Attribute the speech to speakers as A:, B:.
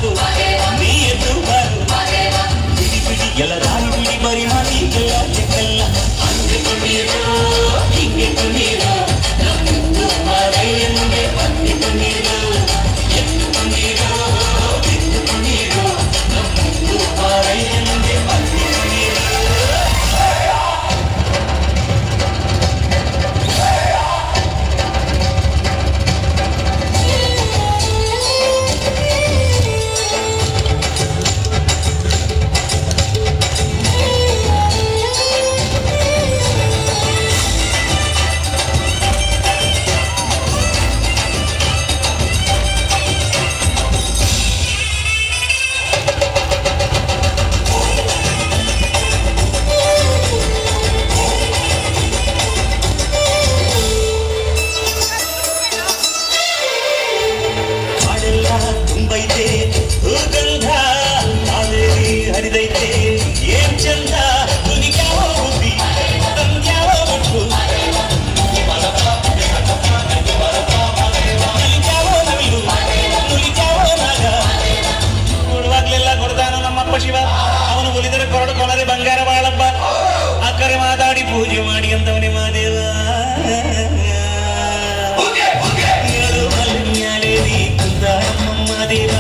A: ಸಾಕು ನೀ ಎದ್ದು ಬಾರು ಬಿಡಿ ಬಿಡಿ ಎಲ್ಲ ರಾಣಿ ಬಿಡಿ ಬರಿ ಮಾತಿಗೆಲ್ಲ ಚೆಕ್ಕಲ್ಲ ಹಂಗೆ ನೀರು ಹಿಂಗೆ ನೀರು ನಮ್ಮದು ಮರೆಯ ಮುಂದೆ ಬಂದಿತು ನೀರು ಎದ್ದು ನೀರು ಬಿದ್ದು ನೀರು ನಮ್ಮದು ಮರೆಯ ಮುಂದೆ ಬಂದಿತು ನೀರು ತುಂಬೈತೆ ಗಂಧ ಕಾವೇರಿ ಹರಿದೈತೆ ಏನ್ ಚಂದ ನುಲಿಗ್ಯಾವ ಬುದ್ಧಿ ತಂದ್ಯಾವ ಬಟ್ಟು ನಲಿಗ್ಯಾವ ನವಿಲು ನುಲಿಗ್ಯಾವ ನಾಗ ಕೊಡುವಾಗ್ಲೆಲ್ಲ ಕೊಡ್ತಾನು ನಮ್ಮಪ್ಪ ಶಿವ ಅವನು ಒಲಿದರೆ ಕೊರಡು ಕೊನರೆ ಬಂಗಾರ ಬಾಳಪ್ಪ ಅಕ್ಕರೆ ಮಾತಾಡಿ ಪೂಜೆ ಮಾಡಿ ಅಂತವನೇ ಮಾದೇವ ದೇವ